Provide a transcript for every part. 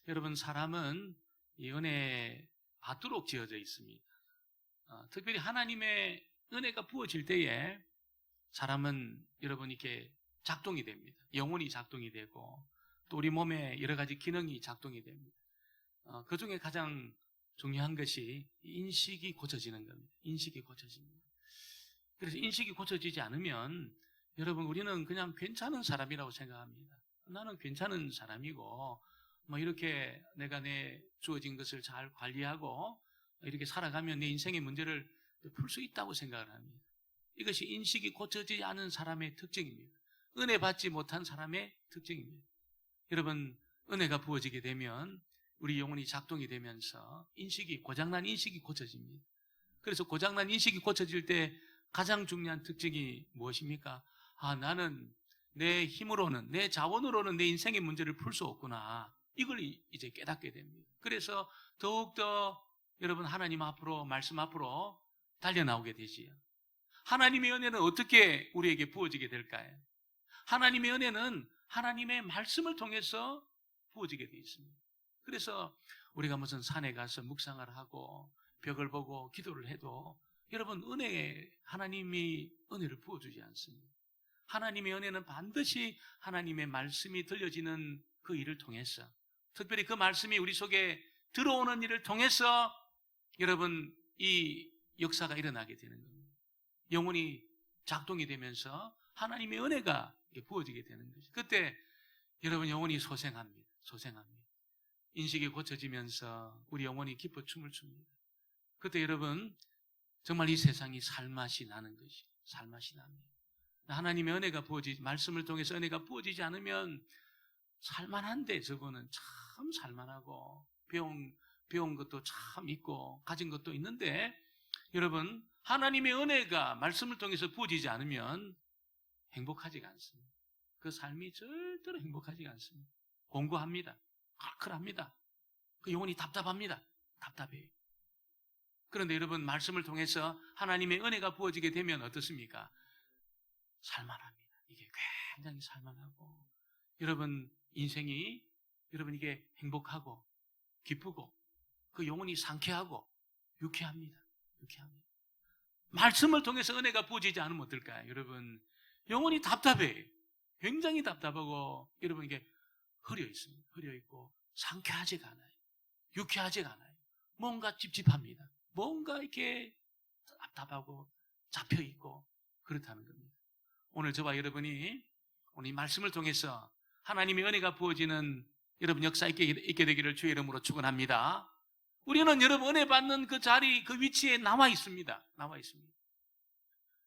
여러분, 사람은 이 은혜에 받도록 지어져 있습니다. 특별히 하나님의 은혜가 부어질 때에 사람은 여러분 이렇게 작동이 됩니다. 영혼이 작동이 되고 또 우리 몸에 여러 가지 기능이 작동이 됩니다. 그 중에 가장 중요한 것이 인식이 고쳐지는 겁니다. 인식이 고쳐집니다. 그래서 인식이 고쳐지지 않으면 여러분 우리는 그냥 괜찮은 사람이라고 생각합니다. 나는 괜찮은 사람이고 뭐 이렇게 내가 내 주어진 것을 잘 관리하고 이렇게 살아가면 내 인생의 문제를 풀 수 있다고 생각을 합니다. 이것이 인식이 고쳐지지 않은 사람의 특징입니다. 은혜 받지 못한 사람의 특징입니다. 여러분, 은혜가 부어지게 되면 우리 영혼이 작동이 되면서 고장난 인식이 고쳐집니다. 그래서 고장난 인식이 고쳐질 때 가장 중요한 특징이 무엇입니까? 나는 내 힘으로는, 내 자원으로는 내 인생의 문제를 풀 수 없구나. 이걸 이제 깨닫게 됩니다. 그래서 더욱더 여러분 하나님 앞으로, 말씀 앞으로 달려나오게 되지요. 하나님의 은혜는 어떻게 우리에게 부어지게 될까요? 하나님의 은혜는 하나님의 말씀을 통해서 부어지게 되어 있습니다. 그래서 우리가 무슨 산에 가서 묵상을 하고 벽을 보고 기도를 해도 여러분 하나님이 은혜를 부어주지 않습니다. 하나님의 은혜는 반드시 하나님의 말씀이 들려지는 그 일을 통해서, 특별히 그 말씀이 우리 속에 들어오는 일을 통해서 여러분 이 역사가 일어나게 되는 겁니다. 영혼이 작동이 되면서 하나님의 은혜가 부어지게 되는 거죠. 그때 여러분 영혼이 소생합니다. 인식이 고쳐지면서 우리 영혼이 기뻐 춤을 춥니다. 그때 여러분 정말 이 세상이 살맛이 나는 것이 살맛이 납니다. 하나님의 은혜가 말씀을 통해서 은혜가 부어지지 않으면 살만한데 저거는 참 살만하고 배운 것도 참 있고 가진 것도 있는데 여러분 하나님의 은혜가 말씀을 통해서 부어지지 않으면 행복하지가 않습니다. 그 삶이 절대로 행복하지가 않습니다. 공고합니다. 칼칼합니다. 그 영혼이 답답합니다. 답답해요. 그런데 여러분 말씀을 통해서 하나님의 은혜가 부어지게 되면 어떻습니까? 살만합니다. 이게 굉장히 살만하고 여러분 인생이 여러분 이게 행복하고 기쁘고 그 영혼이 상쾌하고 유쾌합니다. 말씀을 통해서 은혜가 부어지지 않으면 어떨까요? 여러분 영혼이 답답해요. 굉장히 답답하고 여러분 이게 흐려 있습니다. 흐려 있고 상쾌하지가 않아요. 유쾌하지가 않아요. 뭔가 찝찝합니다. 뭔가 이렇게 답답하고 잡혀 있고 그렇다는 겁니다. 오늘 저와 여러분이 오늘 이 말씀을 통해서 하나님의 은혜가 부어지는 여러분 역사 있게 되기를 주의 이름으로 축원합니다. 우리는 여러분 은혜 받는 그 자리, 그 위치에 나와 있습니다.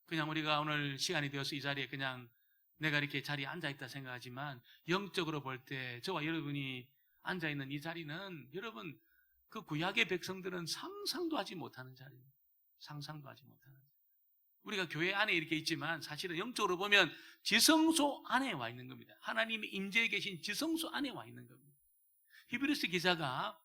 그냥 우리가 오늘 시간이 되어서 이 자리에 그냥 내가 이렇게 자리에 앉아있다 생각하지만 영적으로 볼 때 저와 여러분이 앉아있는 이 자리는 여러분 그 구약의 백성들은 상상도 하지 못하는 자리입니다. 우리가 교회 안에 이렇게 있지만 사실은 영적으로 보면 지성소 안에 와 있는 겁니다. 하나님이 임재해 계신 지성소 안에 와 있는 겁니다. 히브리서 기자가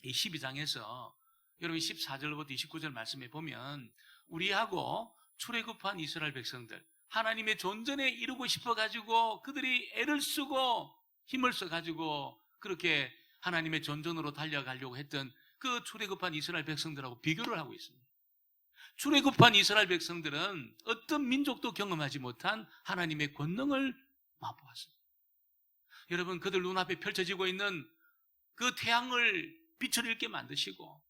이 12장에서 여러분 14절부터 29절 말씀에 보면 우리하고 출애굽한 이스라엘 백성들 하나님의 존전에 이루고 싶어가지고 그들이 애를 쓰고 힘을 써가지고 그렇게 하나님의 존전으로 달려가려고 했던 그 출애굽한 이스라엘 백성들하고 비교를 하고 있습니다. 출애굽한 이스라엘 백성들은 어떤 민족도 경험하지 못한 하나님의 권능을 맛보았습니다. 여러분 그들 눈앞에 펼쳐지고 있는 그 태양을 빛을 잃게 만드시고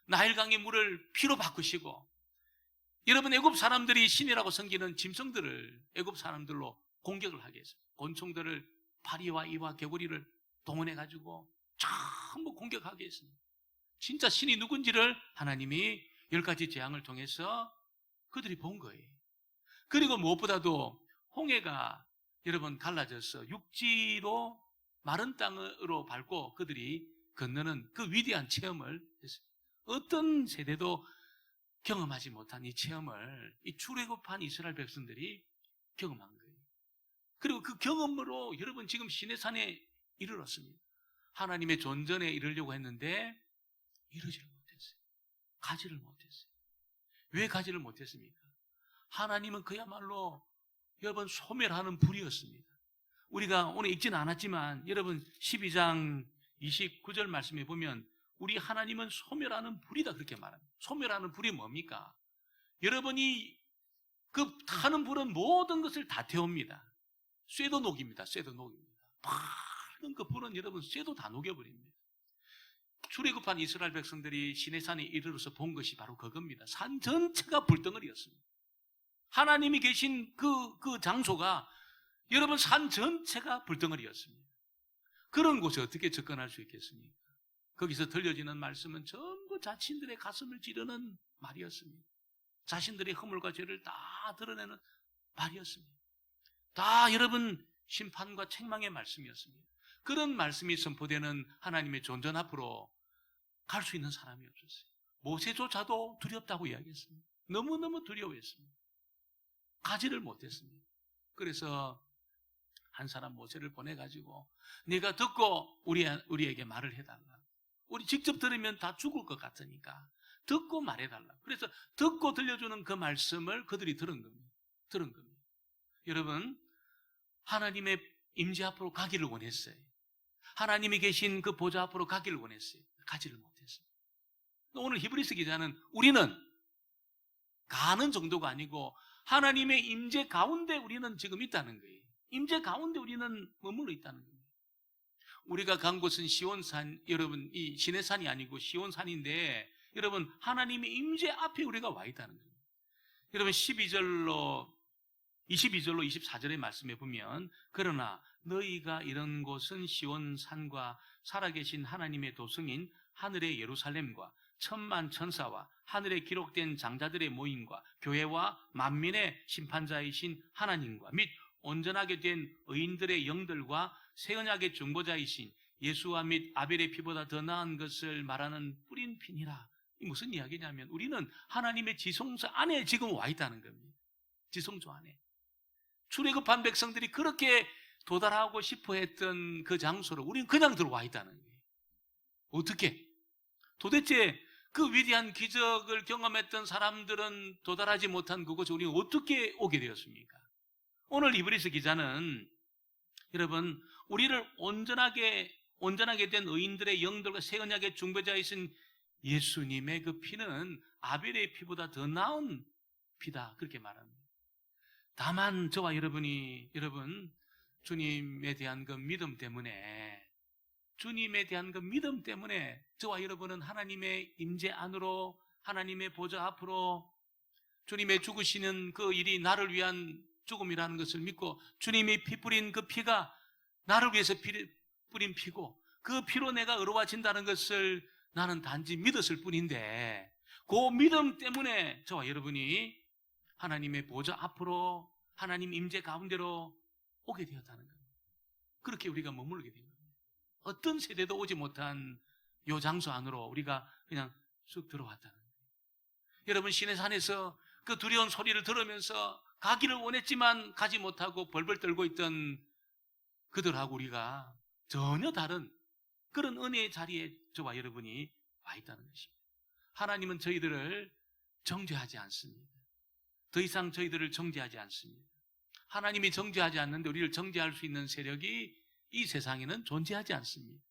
나일강의 물을 피로 바꾸시고 여러분 애굽 사람들이 신이라고 섬기는 짐승들을 애굽 사람들로 공격을 하게 했어요. 곤충들을 파리와 이와 개구리를 동원해가지고 전부 공격하게 했습니다. 진짜 신이 누군지를 하나님이 10가지 재앙을 통해서 그들이 본 거예요. 그리고 무엇보다도 홍해가 여러분 갈라져서 육지로 마른 땅으로 밟고 그들이 건너는 그 위대한 체험을 했어요. 어떤 세대도 경험하지 못한 이 체험을 이 출애굽한 이스라엘 백성들이 경험한 거예요. 그리고 그 경험으로 여러분 지금 시내산에 이르렀습니다. 하나님의 존전에 이르려고 했는데 이르지를 못했어요. 가지를 못했어요. 왜 가지를 못했습니까? 하나님은 그야말로 여러분 소멸하는 불이었습니다. 우리가 오늘 읽지는 않았지만 여러분 12장 29절 말씀에 보면 우리 하나님은 소멸하는 불이다 그렇게 말합니다. 소멸하는 불이 뭡니까? 여러분이 그 타는 불은 모든 것을 다 태웁니다. 쇠도 녹입니다. 쇠도 녹입니다. 밝은 그 불은 여러분 쇠도 다 녹여버립니다. 출애굽한 이스라엘 백성들이 시내산에 이르러서 본 것이 바로 그겁니다. 산 전체가 불덩어리였습니다. 하나님이 계신 그 장소가 여러분 산 전체가 불덩어리였습니다. 그런 곳에 어떻게 접근할 수 있겠습니까? 거기서 들려지는 말씀은 전부 자신들의 가슴을 찌르는 말이었습니다. 자신들의 허물과 죄를 다 드러내는 말이었습니다. 다 여러분 심판과 책망의 말씀이었습니다. 그런 말씀이 선포되는 하나님의 존전 앞으로 갈 수 있는 사람이 없었어요. 모세조차도 두렵다고 이야기했습니다. 너무너무 두려워했습니다. 가지를 못했습니다. 그래서 한 사람 모세를 보내가지고 네가 듣고 우리에게 말을 해달라. 우리 직접 들으면 다 죽을 것 같으니까 듣고 말해달라. 그래서 듣고 들려주는 그 말씀을 그들이 들은 겁니다. 여러분, 하나님의 임재 앞으로 가기를 원했어요. 하나님이 계신 그 보좌 앞으로 가기를 원했어요. 가지를 못했어요. 오늘 히브리서 기자는 우리는 가는 정도가 아니고 하나님의 임재 가운데 우리는 지금 있다는 거예요. 임재 가운데 우리는 머물러 있다는 겁니다. 우리가 간 곳은 시온산, 여러분 이 시내산이 아니고 시온산인데 여러분 하나님의 임재 앞에 우리가 와 있다는 겁니다. 여러분 22절로 24절의 말씀에 보면 그러나 너희가 이런 곳은 시온산과 살아계신 하나님의 도성인 하늘의 예루살렘과 천만 천사와 하늘에 기록된 장자들의 모임과 교회와 만민의 심판자이신 하나님과 및 온전하게 된 의인들의 영들과 새 언약의 중보자이신 예수와 및 아벨의 피보다 더 나은 것을 말하는 뿌린 피니라. 이 무슨 이야기냐면 우리는 하나님의 지성소 안에 지금 와 있다는 겁니다. 지성소 안에. 출애굽한 백성들이 그렇게 도달하고 싶어 했던 그 장소로 우리는 그냥 들어와 있다는 거예요. 어떻게? 도대체 그 위대한 기적을 경험했던 사람들은 도달하지 못한 그곳에 우리는 어떻게 오게 되었습니까? 오늘 히브리서 기자는 여러분 우리를 온전하게 된 의인들의 영들과 새 언약의 중보자이신 예수님의 그 피는 아벨의 피보다 더 나은 피다 그렇게 말합니다. 다만 저와 여러분이 주님에 대한 그 믿음 때문에 저와 여러분은 하나님의 임재 안으로 하나님의 보좌 앞으로 주님의 죽으시는 그 일이 나를 위한 죽음이라는 것을 믿고 주님이 피 뿌린 그 피가 나를 위해서 뿌린 피고 그 피로 내가 의로워진다는 것을 나는 단지 믿었을 뿐인데 그 믿음 때문에 저와 여러분이 하나님의 보좌 앞으로 하나님 임재 가운데로 오게 되었다는 겁니다. 그렇게 우리가 머물게 된 겁니다. 어떤 세대도 오지 못한 요 장소 안으로 우리가 그냥 쑥 들어왔다는 거예요. 여러분 시내산에서 그 두려운 소리를 들으면서 가기를 원했지만 가지 못하고 벌벌 떨고 있던 그들하고 우리가 전혀 다른 그런 은혜의 자리에 저와 여러분이 와 있다는 것입니다. 하나님은 저희들을 정죄하지 않습니다. 더 이상 저희들을 정죄하지 않습니다. 하나님이 정죄하지 않는데 우리를 정죄할 수 있는 세력이 이 세상에는 존재하지 않습니다.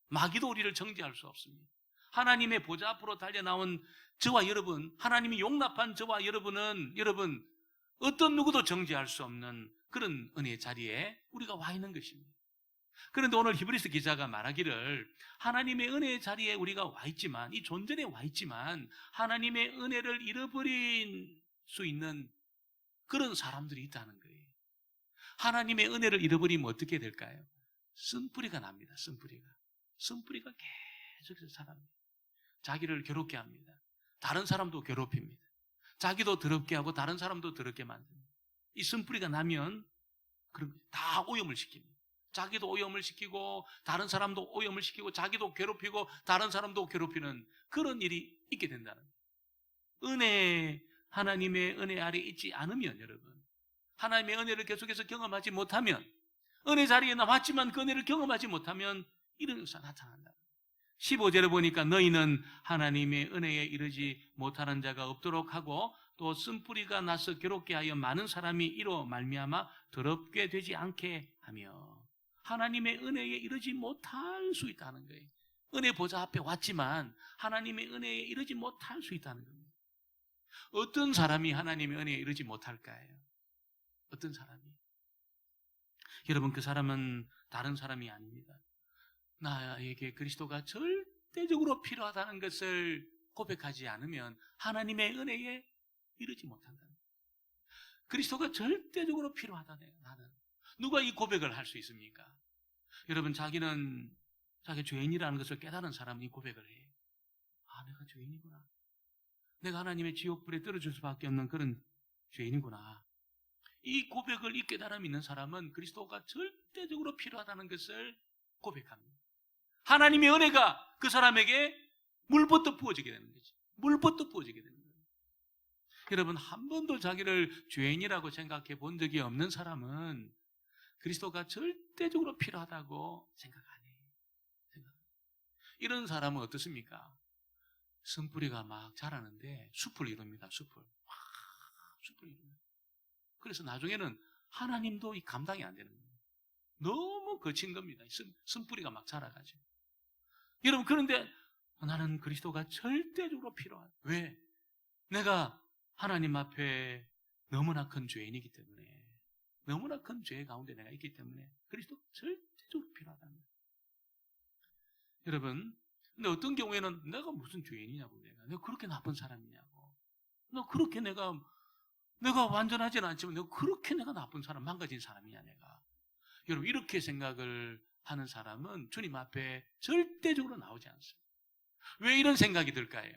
마귀도 우리를 정죄할 수 없습니다. 하나님의 보좌 앞으로 달려나온 저와 여러분, 하나님이 용납한 저와 여러분은 어떤 누구도 정죄할 수 없는 그런 은혜의 자리에 우리가 와 있는 것입니다. 그런데 오늘 히브리서 기자가 말하기를 하나님의 은혜의 자리에 우리가 와 있지만 이 존전에 와 있지만 하나님의 은혜를 잃어버린 수 있는 그런 사람들이 있다는 거예요. 하나님의 은혜를 잃어버리면 어떻게 될까요? 쓴뿌리가 납니다. 쓴뿌리가 계속해서 살아갑니다. 자기를 괴롭게 합니다. 다른 사람도 괴롭힙니다. 자기도 더럽게 하고 다른 사람도 더럽게 만듭니다. 이 쓴뿌리가 나면 그럼 다 오염을 시킵니다. 자기도 오염을 시키고 다른 사람도 오염을 시키고 자기도 괴롭히고 다른 사람도 괴롭히는 그런 일이 있게 된다는 거예요. 하나님의 은혜 아래 있지 않으면 여러분 하나님의 은혜를 계속해서 경험하지 못하면 은혜 자리에 남았지만 그 은혜를 경험하지 못하면 이런 것이 나타난다. 15절에 보니까 너희는 하나님의 은혜에 이르지 못하는 자가 없도록 하고 또 쓴뿌리가 나서 괴롭게 하여 많은 사람이 이로 말미암아 더럽게 되지 않게 하며 하나님의 은혜에 이르지 못할 수 있다는 거예요. 은혜 보좌 앞에 왔지만 하나님의 은혜에 이르지 못할 수 있다는 겁니다. 어떤 사람이 하나님의 은혜에 이르지 못할까요? 어떤 사람이? 여러분, 그 사람은 다른 사람이 아닙니다. 나에게 그리스도가 절대적으로 필요하다는 것을 고백하지 않으면 하나님의 은혜에 이르지 못한다. 그리스도가 절대적으로 필요하다. 나는. 누가 이 고백을 할 수 있습니까? 여러분, 자기는 자기 죄인이라는 것을 깨달은 사람은 이 고백을 해요. 아, 내가 죄인이구나. 내가 하나님의 지옥불에 떨어질 수밖에 없는 그런 죄인이구나. 이 고백을, 이 깨달음이 있는 사람은 그리스도가 절대적으로 필요하다는 것을 고백합니다. 하나님의 은혜가 그 사람에게 물부터 부어지게 되는 거죠. 물부터 부어지게 되는 거예요. 여러분, 한 번도 자기를 죄인이라고 생각해 본 적이 없는 사람은 그리스도가 절대적으로 필요하다고 생각 안 해요. 이런 사람은 어떻습니까? 쓴뿌리가 막 자라는데 숲을 이룹니다. 숲을 이룹니다. 그래서 나중에는 하나님도 이 감당이 안 되는 거예요. 너무 거친 겁니다. 쓴뿌리가 막 자라가지고. 여러분, 그런데 나는 그리스도가 절대적으로 필요하다. 왜? 내가 하나님 앞에 너무나 큰 죄인이기 때문에, 너무나 큰 죄 가운데 내가 있기 때문에 그리스도가 절대적으로 필요하다는 거예요. 여러분, 근데 어떤 경우에는 내가 무슨 죄인이냐고, 내가 그렇게 나쁜 사람이냐고, 너 그렇게 내가 완전하지는 않지만 내가 그렇게 내가 나쁜 사람, 망가진 사람이냐 내가. 여러분, 이렇게 생각을 하는 사람은 주님 앞에 절대적으로 나오지 않습니다. 왜 이런 생각이 들까요?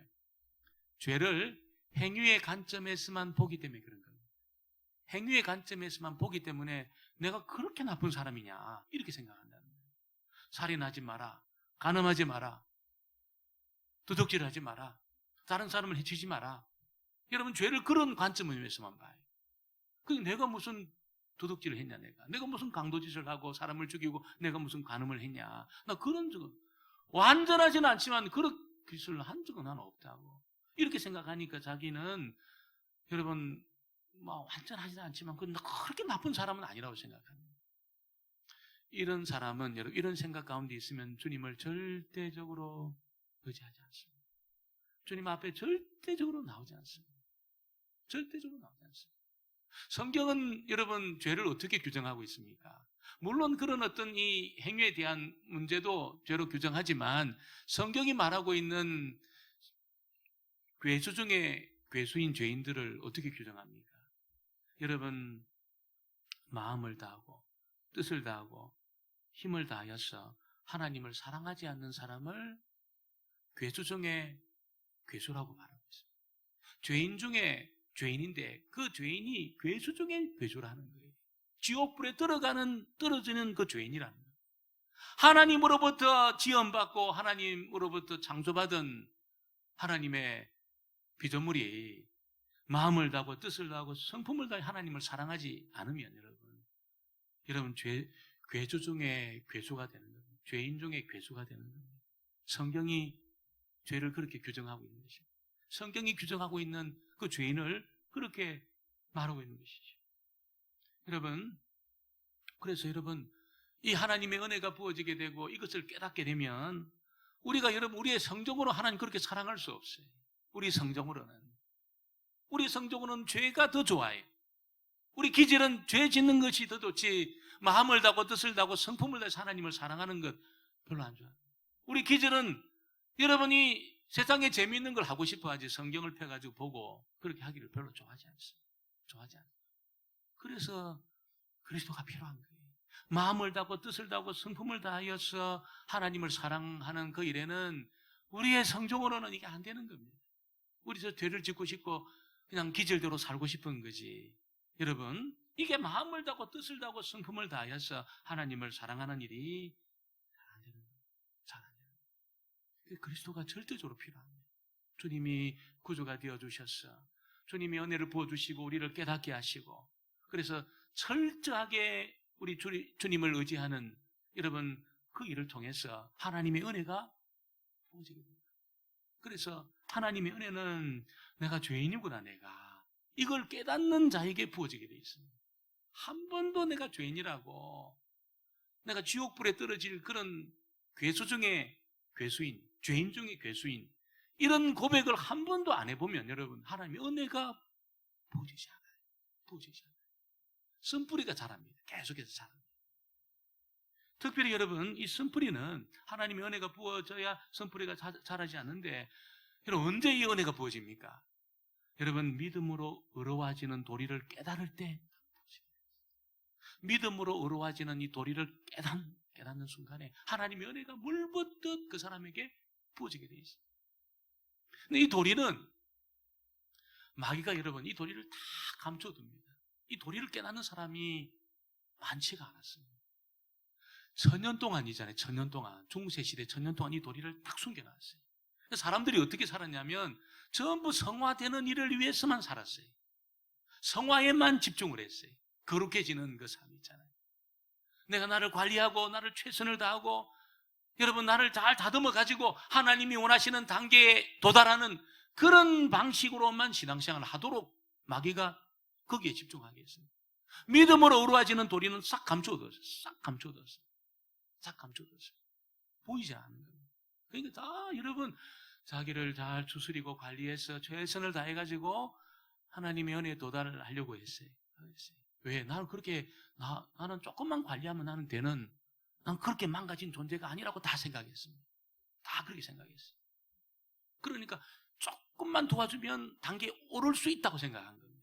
죄를 행위의 관점에서만 보기 때문에 그런 겁니다. 행위의 관점에서만 보기 때문에 내가 그렇게 나쁜 사람이냐 이렇게 생각한다는 거예요. 살인하지 마라, 간음하지 마라, 도둑질하지 마라, 다른 사람을 해치지 마라. 여러분, 죄를 그런 관점에서만 봐요. 그게 내가 무슨 도둑질을 했냐, 내가 무슨 강도짓을 하고 사람을 죽이고 내가 무슨 간음을 했냐. 나 그런 적은, 완전하지는 않지만 그런 짓을 한 적은 나는 없다고. 이렇게 생각하니까 자기는, 여러분, 완전하지는 않지만 그렇게 나쁜 사람은 아니라고 생각합니다. 이런 사람은, 여러분, 이런 생각 가운데 있으면 주님을 절대적으로 의지하지 않습니다. 주님 앞에 절대적으로 나오지 않습니다. 절대적으로 나오지 않습니다. 성경은 여러분, 죄를 어떻게 규정하고 있습니까? 물론 그런 어떤 이 행위에 대한 문제도 죄로 규정하지만 성경이 말하고 있는 괴수 중에 괴수인 죄인들을 어떻게 규정합니까? 여러분, 마음을 다하고 뜻을 다하고 힘을 다하여서 하나님을 사랑하지 않는 사람을 괴수 중에 괴수라고 말하고 있습니다. 죄인 중에 죄인인데 그 죄인이 괴수 중에 괴수라는 거예요. 지옥불에 떨어지는 그 죄인이라는 거예요. 하나님으로부터 지원받고 하나님으로부터 창조받은 하나님의 피조물이 마음을 다하고 뜻을 다하고 성품을 다해 하나님을 사랑하지 않으면 여러분 괴수 중에 괴수가 되는 겁니다. 죄인 중에 괴수가 되는 겁니다. 성경이 죄를 그렇게 규정하고 있는 것입니다. 성경이 규정하고 있는 그 죄인을 그렇게 말하고 있는 것이죠. 여러분, 그래서 여러분, 이 하나님의 은혜가 부어지게 되고 이것을 깨닫게 되면 우리가, 여러분, 우리의 성적으로 하나님 그렇게 사랑할 수 없어요. 우리 성적으로는 죄가 더 좋아요. 우리 기질은 죄 짓는 것이 더 좋지, 마음을 다하고 뜻을 다하고 성품을 다해서 하나님을 사랑하는 것 별로 안 좋아요. 우리 기질은, 여러분이 세상에 재미있는 걸 하고 싶어 하지 성경을 펴가지고 보고 그렇게 하기를 별로 좋아하지 않습니다. 그래서 그리스도가 필요한 거예요. 마음을 다하고 뜻을 다하고 성품을 다하여서 하나님을 사랑하는 그 일에는 우리의 성종으로는 이게 안 되는 겁니다. 우리 저 죄를 짓고 싶고 그냥 기질대로 살고 싶은 거지. 여러분, 이게 마음을 다하고 뜻을 다하고 성품을 다하여서 하나님을 사랑하는 일이 잘 안 되는 거예요. 잘 안 되는 거예요. 그리스도가 절대적으로 필요합니다. 주님이 구주가 되어주셨어. 주님이 은혜를 부어주시고 우리를 깨닫게 하시고, 그래서 철저하게 우리 주님을 의지하는 여러분, 그 일을 통해서 하나님의 은혜가 부어지게 됩니다. 그래서 하나님의 은혜는 내가 죄인이구나, 이걸 깨닫는 자에게 부어지게 되어 있습니다. 한 번도 내가 죄인이라고 내가 지옥불에 떨어질 그런 괴수 중에 괴수인, 죄인 중에 괴수인, 이런 고백을 한 번도 안 해보면 여러분, 하나님의 은혜가 부어지지 않아요. 부어지지 않아요. 쓴뿌리가 자랍니다. 계속해서 자랍니다. 특별히 여러분, 이 쓴뿌리는 하나님의 은혜가 부어져야 쓴뿌리가 자라지 않는데, 여러분, 언제 이 은혜가 부어집니까? 여러분, 믿음으로 의로워지는 도리를 깨달을 때, 믿음으로 의로워지는 이 도리를 깨닫는 순간에 하나님의 은혜가 물붓듯 그 사람에게 부어지게 되어 있습니다. 근데 이 도리는 마귀가 여러분 이 도리를 다 감춰둡니다. 이 도리를 깨닫는 사람이 많지가 않았습니다. 1000년 동안이잖아요. 1000년 동안, 중세시대 1000년 동안 이 도리를 딱 숨겨놨어요. 사람들이 어떻게 살았냐면 전부 성화되는 일을 위해서만 살았어요. 성화에만 집중을 했어요. 거룩해지는 그 삶 있잖아요. 내가 나를 관리하고 나를 최선을 다하고 여러분 나를 잘 다듬어 가지고 하나님이 원하시는 단계에 도달하는 그런 방식으로만 신앙생활을 하도록 마귀가 거기에 집중하게 했습니다. 믿음으로 의로워지는 도리는 싹 감춰뒀어요. 싹 감춰뒀어요. 싹 감춰뒀어요. 보이지 않는 겁니다. 그러니까 다 여러분 자기를 잘 추스리고 관리해서 최선을 다해가지고 하나님의 은혜에 도달을 하려고 했어요. 왜? 나는 그렇게 나는 조금만 관리하면 나는 되는, 난 그렇게 망가진 존재가 아니라고 다 생각했습니다. 다 그렇게 생각했어요. 그러니까 조금만 도와주면 단계에 오를 수 있다고 생각한 겁니다.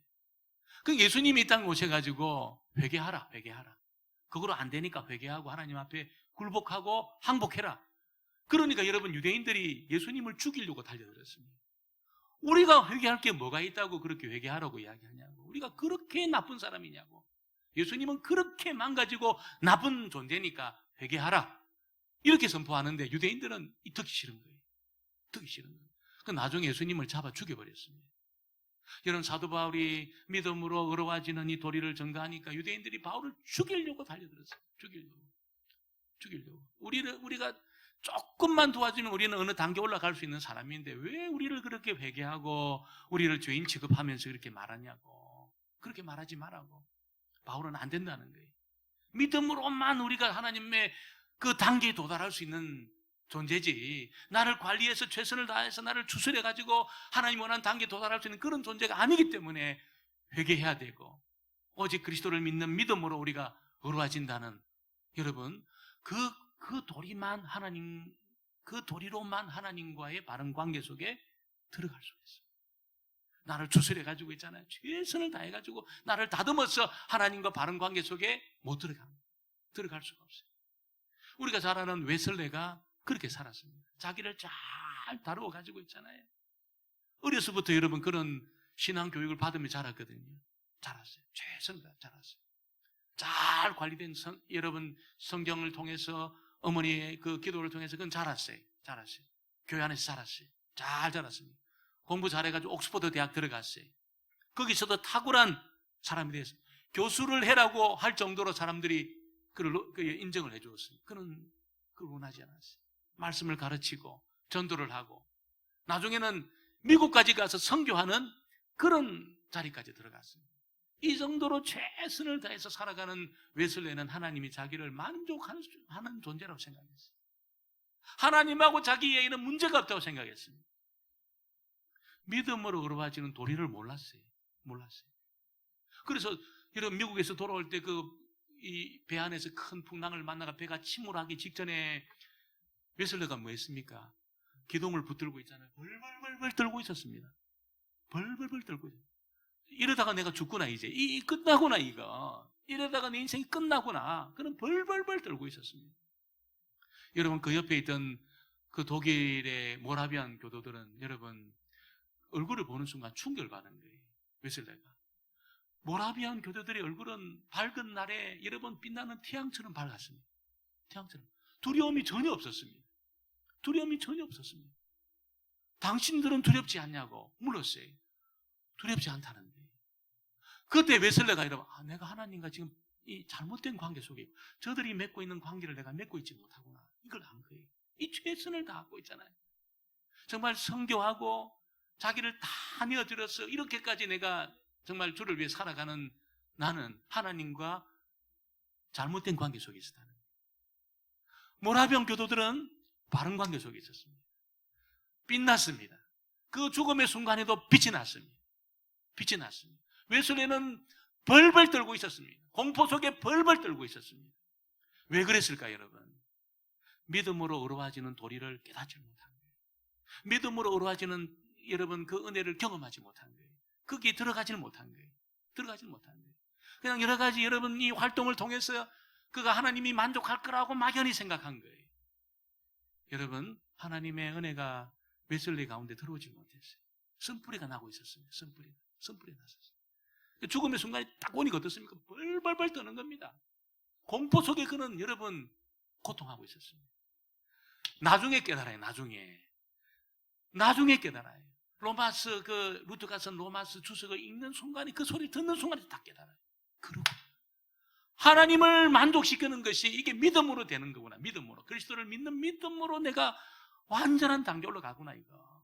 그 예수님이 이 땅에 오셔가지고 회개하라. 그거로 안 되니까 회개하고 하나님 앞에 굴복하고 항복해라. 그러니까 여러분 유대인들이 예수님을 죽이려고 달려들었습니다. 우리가 회개할 게 뭐가 있다고 그렇게 회개하라고 이야기하냐고. 우리가 그렇게 나쁜 사람이냐고. 예수님은 그렇게 망가지고 나쁜 존재니까 회개하라. 이렇게 선포하는데 유대인들은 이 듣기 싫은 거예요. 듣기 싫은 거예요. 그 나중에 예수님을 잡아 죽여버렸습니다. 여러분 사도 바울이 믿음으로 의로워지는 이 도리를 전가하니까 유대인들이 바울을 죽이려고 달려들었어요. 죽이려고. 우리가 조금만 도와주면 우리는 어느 단계 올라갈 수 있는 사람인데 왜 우리를 그렇게 회개하고 우리를 죄인 취급하면서 그렇게 말하냐고. 그렇게 말하지 말라고. 바울은 안 된다는 거예요. 믿음으로만 우리가 하나님의 그 단계에 도달할 수 있는 존재지, 나를 관리해서 최선을 다해서 나를 추스려가지고 하나님 원하는 단계에 도달할 수 있는 그런 존재가 아니기 때문에 회개해야 되고, 오직 그리스도를 믿는 믿음으로 우리가 의로워진다는, 여러분 그 도리만 그 도리로만 하나님과의 바른 관계 속에 들어갈 수 있어요. 나를 추스려가지고 있잖아요. 최선을 다해가지고 나를 다듬어서 하나님과 바른 관계 속에 못 들어갑니다. 들어갈 수가 없어요. 우리가 잘 아는 웨슬레가 그렇게 살았습니다. 자기를 잘 다루어 가지고 있잖아요. 어려서부터 여러분 그런 신앙 교육을 받으며 자랐거든요. 자랐어요. 최선을 다해 자랐어요. 잘 관리된 여러분 성경을 통해서 어머니의 그 기도를 통해서 그건 자랐어요. 교회 안에서 자랐어요. 잘 자랐습니다. 공부 잘해가지고 옥스퍼드 대학 들어갔어요. 거기서도 탁월한 사람이 됐어요. 교수를 해라고 할 정도로 사람들이 그를 인정을 해주었어요. 그는 그걸 원하지 않았어요. 말씀을 가르치고 전도를 하고 나중에는 미국까지 가서 선교하는 그런 자리까지 들어갔습니다. 이 정도로 최선을 다해서 살아가는 웨슬레는 하나님이 자기를 만족하는 존재라고 생각했어요. 하나님하고 자기에게는 문제가 없다고 생각했습니다. 믿음으로 의로워지는 도리를 몰랐어요. 그래서 여러분 미국에서 돌아올 때 이 배 안에서 큰 풍랑을 만나가 배가 침몰하기 직전에 웨슬레가 뭐 했습니까? 기둥을 붙들고 있잖아요. 벌벌벌 떨고 있었습니다. 벌벌벌 떨고 있었어요. 이러다가 내가 죽구나 이제 끝나구나 이러다가 내 인생이 끝나구나. 그런 벌벌벌 떨고 있었습니다. 여러분 그 옆에 있던 그 독일의 모라비안 교도들은 여러분 얼굴을 보는 순간 충격을 받은 거예요. 웨슬레가. 모라비안 교도들의 얼굴은 밝은 날에 여러분 빛나는 태양처럼 밝았습니다. 태양처럼. 두려움이 전혀 없었습니다. 당신들은 두렵지 않냐고 물었어요. 두렵지 않다는데. 그때 웨슬레가 이러면 내가 하나님과 지금 이 잘못된 관계 속에 저들이 맺고 있는 관계를 내가 맺고 있지 못하구나. 이걸 안 거예요. 이 최선을 다하고 있잖아요. 정말 선교하고 자기를 다 내어드려서 이렇게까지 내가 정말 주를 위해 살아가는 나는 하나님과 잘못된 관계 속에 있었다는 거예요. 모라비안 교도들은 바른 관계 속에 있었습니다. 빛났습니다. 그 죽음의 순간에도 빛이 났습니다. 빛이 났습니다. 웨슬리는 벌벌 떨고 있었습니다. 공포 속에 벌벌 떨고 있었습니다. 왜 그랬을까요, 여러분? 믿음으로 어루와지는 도리를 깨닫지 못한 거예요. 믿음으로 어루와지는 여러분 그 은혜를 경험하지 못한 거예요. 거기에 들어가지는 못한 거예요. 들어가지는 못한 거예요. 그냥 여러 가지 여러분 이 활동을 통해서 그가 하나님이 만족할 거라고 막연히 생각한 거예요. 여러분, 하나님의 은혜가 웨슬리 가운데 들어오지 못했어요. 쓴뿌리가 나고 있었어요. 쓴뿌리가 났었어요. 죽음의 순간에 딱 오니까 어떻습니까? 벌벌벌 떠는 겁니다. 공포 속에 그는 여러분 고통하고 있었습니다. 나중에 깨달아요. 나중에 깨달아요. 로마스 그 루터가 쓴 로마스 주석을 읽는 순간에 그 소리를 듣는 순간에 딱 깨달아요. 그리고 하나님을 만족시키는 것이 이게 믿음으로 되는 거구나. 믿음으로. 그리스도를 믿는 믿음으로 내가 완전한 단계 올라가구나 이거.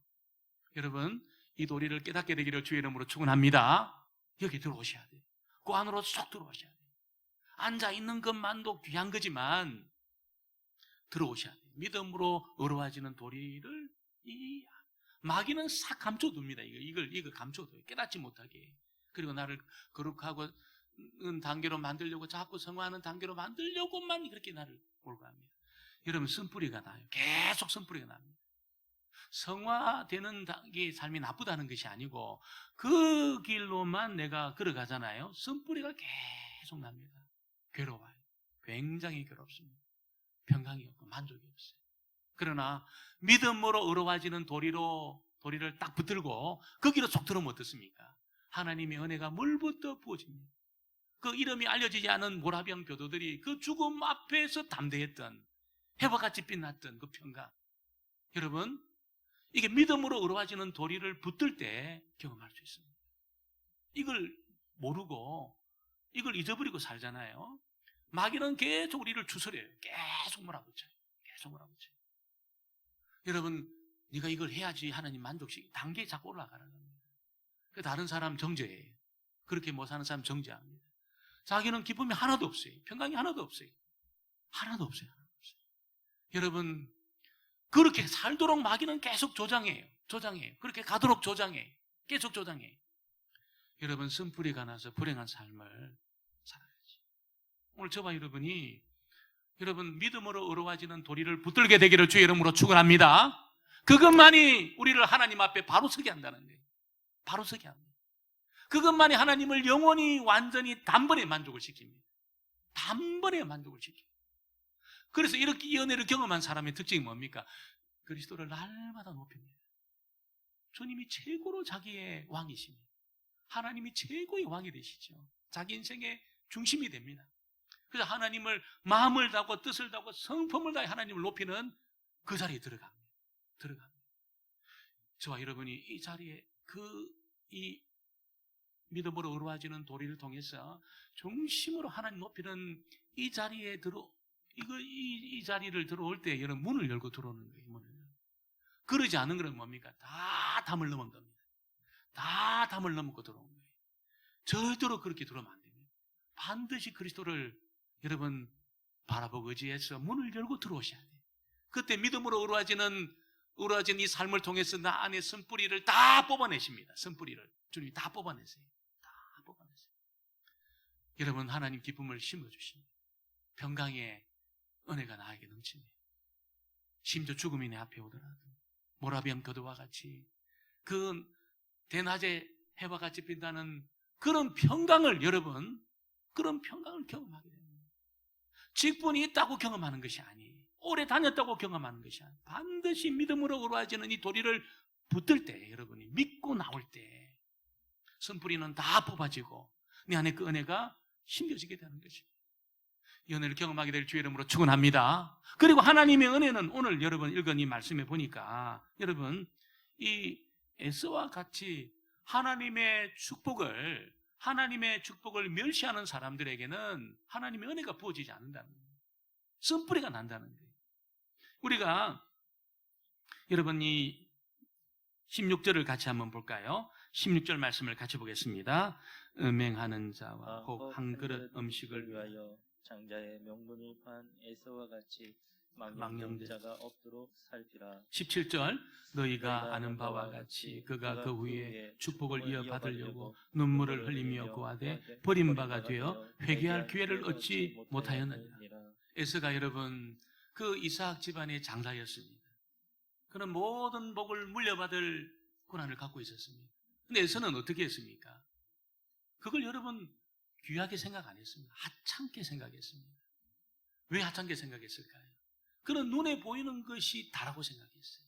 여러분, 이 도리를 깨닫게 되기를 주의 이름으로 축원합니다. 여기 들어오셔야 돼요. 그 안으로 쏙 들어오셔야 돼요. 앉아있는 것만도 귀한 거지만 들어오셔야 돼요. 믿음으로 어려워지는 도리를 이 마귀는 싹 감춰둡니다. 이걸 감춰둬요. 깨닫지 못하게. 그리고 나를 거룩하고 단계로 만들려고 자꾸 성화하는 단계로 만들려고만 그렇게 나를 몰고 갑니다. 여러분, 쓴뿌리가 나요. 계속 쓴뿌리가 납니다. 성화되는 게 삶이 나쁘다는 것이 아니고 그 길로만 내가 걸어가잖아요. 쓴뿌리가 계속 납니다. 괴로워요. 굉장히 괴롭습니다. 평강이 없고 만족이 없어요. 그러나 믿음으로 어려워지는 도리를 딱 붙들고 거기로 쏙 들어오면 어떻습니까? 하나님의 은혜가 물부터 부어집니다. 그 이름이 알려지지 않은 모라비안 교도들이 그 죽음 앞에서 담대했던 해와같이 빛났던 그 평강. 여러분, 이게 믿음으로 어려워지는 도리를 붙들 때 경험할 수 있습니다. 이걸 모르고 이걸 잊어버리고 살잖아요. 마귀는 계속 우리를 추스려요. 계속 몰아붙여요. 여러분, 네가 이걸 해야지 하나님 만족시키 단계에 자꾸 올라가는 겁니다. 다른 사람 정죄해요. 그렇게 못 사는 사람 정죄합니다. 자기는 기쁨이 하나도 없어요. 평강이 하나도 없어요. 하나도 없어요. 여러분, 그렇게 살도록 마귀는 계속 조장해요. 그렇게 가도록 조장해요. 계속 조장해요. 여러분, 쓴뿌리가 나서 불행한 삶을 살아야지. 오늘 저와 여러분이 여러분 믿음으로 어려워지는 도리를 붙들게 되기를 주의 이름으로 축원합니다. 그것만이 우리를 하나님 앞에 바로 서게 한다는 거예요. 바로 서게 합니다. 그것만이 하나님을 영원히 완전히 단번에 만족을 시킵니다. 단번에 만족을 시킵니다. 그래서 이렇게 이 은혜를 경험한 사람의 특징이 뭡니까? 그리스도를 날마다 높입니다. 주님이 최고로 자기의 왕이십니다. 하나님이 최고의 왕이 되시죠. 자기 인생의 중심이 됩니다. 그래서 하나님을 마음을 다하고 뜻을 다하고 성품을 다해 하나님을 높이는 그 자리에 들어갑니다. 저와 여러분이 이 자리에 이 믿음으로 어루와지는 도리를 통해서 중심으로 하나님 높이는 이 자리에 이 자리를 들어올 때 여러분 문을 열고 들어오는 거예요. 문을. 그러지 않은 건 뭡니까? 다 담을 넘은 겁니다. 다 담을 넘고 들어온 거예요. 절대로 그렇게 들어오면 안 됩니다. 반드시 그리스도를 여러분 바라보고 의지해서 문을 열고 들어오셔야 돼요. 그때 믿음으로 어루와진 이 삶을 통해서 나 안에 쓴뿌리를 다 뽑아내십니다. 쓴뿌리를 주님이 다 뽑아내세요. 여러분, 하나님 기쁨을 심어주십니다. 평강의 은혜가 나에게 넘칩니다. 심지어 죽음이 내 앞에 오더라도 모라비안 교도와 같이 그 대낮에 해와 같이 빛나는 그런 평강을 그런 평강을 경험하게 됩니다. 직분이 있다고 경험하는 것이 아니에요. 오래 다녔다고 경험하는 것이 아니에요. 반드시 믿음으로 어루와지는 이 도리를 붙들 때, 여러분이 믿고 나올 때 선뿌리는 다 뽑아지고 내 안에 그 은혜가 심겨지게 되는 것입니다. 이 은혜를 경험하게 될 주의 이름으로 축원합니다. 그리고 하나님의 은혜는 오늘 여러분 읽은 이 말씀에 보니까 여러분 이 에서와 같이 하나님의 축복을 멸시하는 사람들에게는 하나님의 은혜가 부어지지 않는다는 거예요. 쓴뿌리가 난다는 거예요. 우리가 여러분 이 16절을 같이 한번 볼까요? 16절 말씀을 같이 보겠습니다. 음행하는 자와 꼭 한 그릇 음식을 위하여 장자의 명분을 판 에서와 같이 망령자가 없도록 살피라. 17절 너희가 아는 바와 같이 그가 그 후에 축복을 이어받으려고 눈물을 흘리며 구하되 버린 바가 되어 회개할 기회를 얻지 못하였느니라. 에서가 여러분 그 이삭 집안의 장자였습니다. 그는 모든 복을 물려받을 권한을 갖고 있었습니다. 근데 에서는 어떻게 했습니까? 그걸 여러분 귀하게 생각 안 했습니다. 하찮게 생각했습니다. 왜 하찮게 생각했을까요? 그는 눈에 보이는 것이 다라고 생각했어요.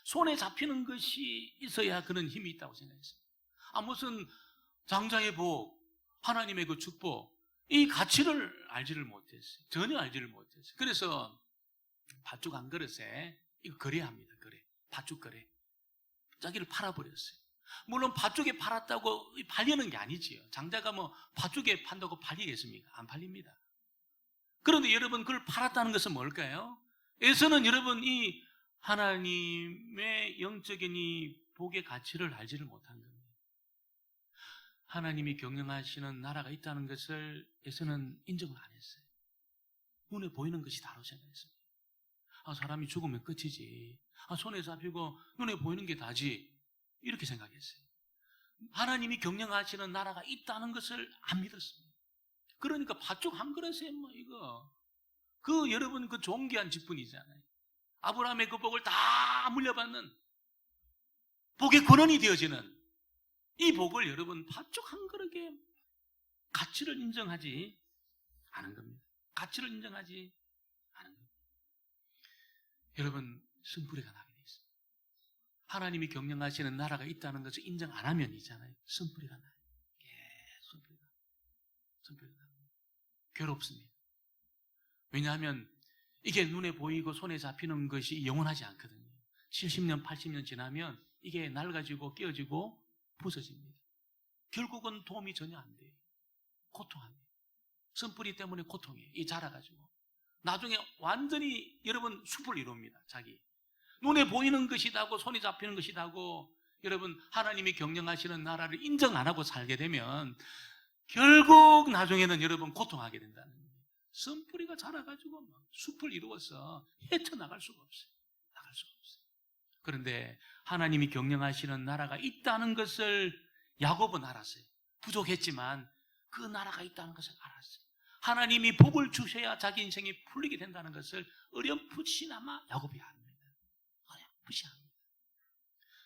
손에 잡히는 것이 있어야 그는 힘이 있다고 생각했어요. 무슨 장자의 복, 하나님의 그 축복, 이 가치를 알지를 못했어요. 전혀 알지를 못했어요. 그래서 팥죽 한 그릇에 이거 거래합니다. 거래. 팥죽 거래. 자기를 팔아버렸어요. 물론 팥죽에 팔았다고 팔리는 게 아니지요. 장자가 뭐 팥죽에 판다고 팔리겠습니까? 안 팔립니다. 그런데 여러분 그걸 팔았다는 것은 뭘까요? 에서는 여러분 이 하나님의 영적인 이 복의 가치를 알지를 못한 겁니다. 하나님이 경영하시는 나라가 있다는 것을 에서는 인정을 안 했어요. 눈에 보이는 것이 다라고 생각했습니다. 사람이 죽으면 끝이지. 손에 잡히고 눈에 보이는 게 다지. 이렇게 생각했어요. 하나님이 경영하시는 나라가 있다는 것을 안 믿었습니다. 그러니까 팥죽 한 그릇에 뭐 이거 그 여러분 그 존귀한 직분이잖아요. 아브라함의 그 복을 다 물려받는 복의 근원이 되어지는 이 복을 여러분 팥죽 한 그릇에 가치를 인정하지 않은 겁니다. 가치를 인정하지 않은 겁니다. 여러분 쓴뿌리가 나게 돼 있습니다. 하나님이 경영하시는 나라가 있다는 것을 인정 안 하면 있잖아요. 쓴뿌리가 나요. 쓴뿌리가 나요. 괴롭습니다. 왜냐하면 이게 눈에 보이고 손에 잡히는 것이 영원하지 않거든요. 70년, 80년 지나면 이게 낡아지고 깨어지고 부서집니다. 결국은 도움이 전혀 안 돼요. 고통합니다. 쓴뿌리 때문에 고통이에요. 이 자라가지고. 나중에 완전히 여러분 숲을 이룹니다. 자기. 눈에 보이는 것이다고 손에 잡히는 것이다고 여러분 하나님이 경영하시는 나라를 인정 안 하고 살게 되면 결국 나중에는 여러분 고통하게 된다는 거예요. 쓴뿌리가 자라가지고 숲을 이루어서 헤쳐나갈 수가 없어요. 나갈 수가 없어요. 그런데 하나님이 경영하시는 나라가 있다는 것을 야곱은 알았어요. 부족했지만 그 나라가 있다는 것을 알았어요. 하나님이 복을 주셔야 자기 인생이 풀리게 된다는 것을 어렴풋이나마 야곱이 압니다. 어렴풋이 압니다.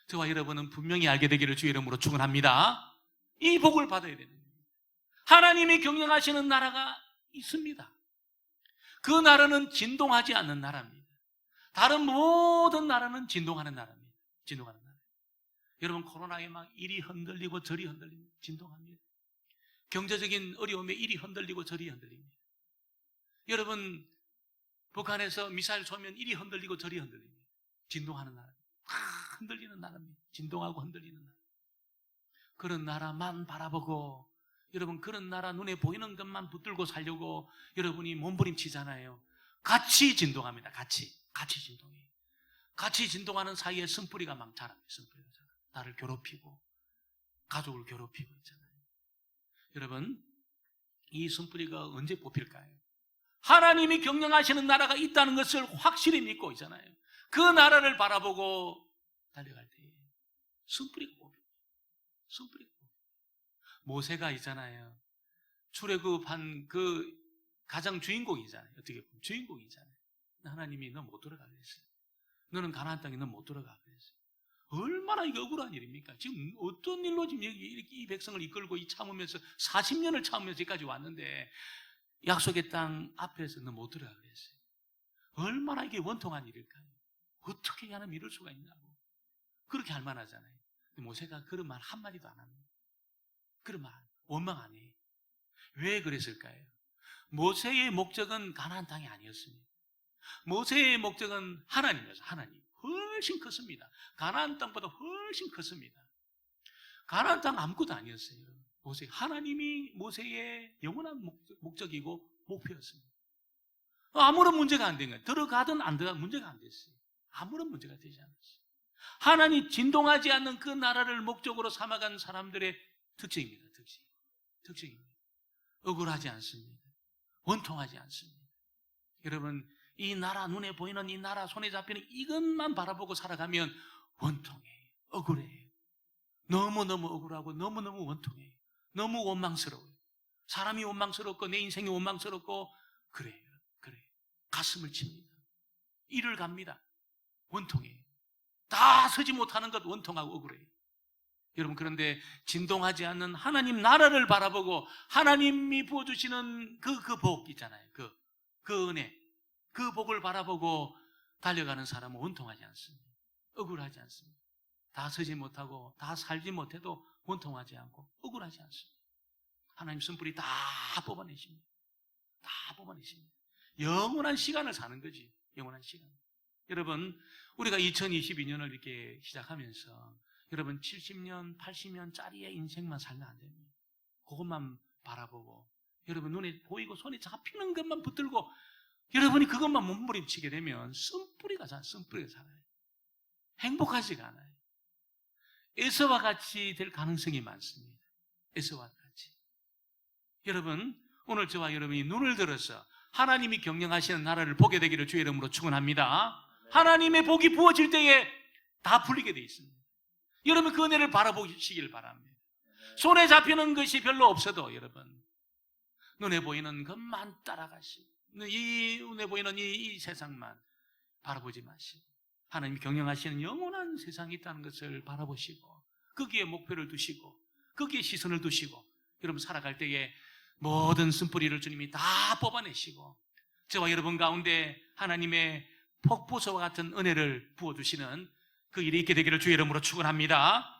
저와 여러분은 분명히 알게 되기를 주의 이름으로 축원합니다. 이 복을 받아야 되는 거예요. 하나님이 경영하시는 나라가 있습니다. 그 나라는 진동하지 않는 나라입니다. 다른 모든 나라는 진동하는 나라입니다. 진동하는 나라. 여러분 코로나에 막 이리 흔들리고 저리 흔들립니다. 진동합니다. 경제적인 어려움에 이리 흔들리고 저리 흔들립니다. 여러분 북한에서 미사일 쏘면 이리 흔들리고 저리 흔들립니다. 진동하는 나라. 흔들리는 나라입니다. 진동하고 흔들리는 나라. 그런 나라만 바라보고 여러분 그런 나라 눈에 보이는 것만 붙들고 살려고 여러분이 몸부림치잖아요. 같이 진동합니다. 같이 진동해요. 같이 진동하는 사이에 쓴뿌리가 막 자랍니다. 쓴뿌리가 자라. 나를 괴롭히고 가족을 괴롭히고 있잖아요. 여러분 이 쓴뿌리가 언제 뽑힐까요? 하나님이 경영하시는 나라가 있다는 것을 확실히 믿고 있잖아요. 그 나라를 바라보고 달려갈 때 쓴뿌리가 뽑힙니다. 쓴뿌리가 모세가 있잖아요. 출애굽한 그 가장 주인공이잖아요. 어떻게 보면 주인공이잖아요. 하나님이 너 못 들어가 그랬어요. 너는 가나안 땅에 너 못 들어가 그랬어요. 얼마나 이게 억울한 일입니까? 지금 어떤 일로 지금 이 백성을 이끌고 참으면서 40년을 참으면서 여기까지 왔는데 약속의 땅 앞에서 너 못 들어가 그랬어요. 얼마나 이게 원통한 일일까요? 어떻게 하나님 이럴 수가 있냐고. 그렇게 할 만하잖아요. 모세가 그런 말 한마디도 안 합니다. 그런 말 원망 안 해. 왜 그랬을까요? 모세의 목적은 가나안 땅이 아니었습니다. 모세의 목적은 하나님이었어요. 하나님. 훨씬 컸습니다. 가나안 땅보다 훨씬 컸습니다. 가나안 땅 아무것도 아니었어요. 하나님이 모세의 영원한 목적이고 목표였습니다. 아무런 문제가 안 된 거예요. 들어가든 안 들어가든 문제가 안 됐어요. 아무런 문제가 되지 않았어요. 하나님 진동하지 않는 그 나라를 목적으로 삼아간 사람들의 특징입니다. 특징입니다. 억울하지 않습니다. 원통하지 않습니다. 여러분 이 나라, 눈에 보이는 이 나라, 손에 잡히는 이것만 바라보고 살아가면 원통해요. 억울해요. 너무너무 억울하고 너무너무 원통해요. 너무 원망스러워요. 사람이 원망스럽고 내 인생이 원망스럽고 그래요. 가슴을 칩니다. 이를 갑니다. 원통해요. 다 서지 못하는 것 원통하고 억울해요. 여러분, 그런데 진동하지 않는 하나님 나라를 바라보고 하나님이 부어주시는 그 복 있잖아요. 그 은혜, 그 복을 바라보고 달려가는 사람은 원통하지 않습니다. 억울하지 않습니다. 다 서지 못하고 다 살지 못해도 원통하지 않고 억울하지 않습니다. 하나님 손뿌리 다 뽑아내십니다. 다 뽑아내십니다. 영원한 시간을 사는 거지. 영원한 시간. 여러분, 우리가 2022년을 이렇게 시작하면서 여러분 70년, 80년짜리의 인생만 살면 안 됩니다. 그것만 바라보고 여러분 눈에 보이고 손에 잡히는 것만 붙들고 여러분이 그것만 몸부림치게 되면 쓴뿌리가 살아요. 행복하지가 않아요. 에서와 같이 될 가능성이 많습니다. 에서와 같이. 여러분, 오늘 저와 여러분이 눈을 들어서 하나님이 경영하시는 나라를 보게 되기를 주의 이름으로 축원합니다. 하나님의 복이 부어질 때에 다 풀리게 되어 있습니다. 여러분, 그 은혜를 바라보시길 바랍니다. 손에 잡히는 것이 별로 없어도 여러분 눈에 보이는 것만 따라가시고 이 눈에 보이는 이 세상만 바라보지 마시고 하나님이 경영하시는 영원한 세상이 있다는 것을 바라보시고 거기에 목표를 두시고 거기에 시선을 두시고 여러분 살아갈 때에 모든 쓴뿌리를 주님이 다 뽑아내시고 저와 여러분 가운데 하나님의 폭포수와 같은 은혜를 부어주시는 그 일이 있게 되기를 주의 이름으로 축원합니다.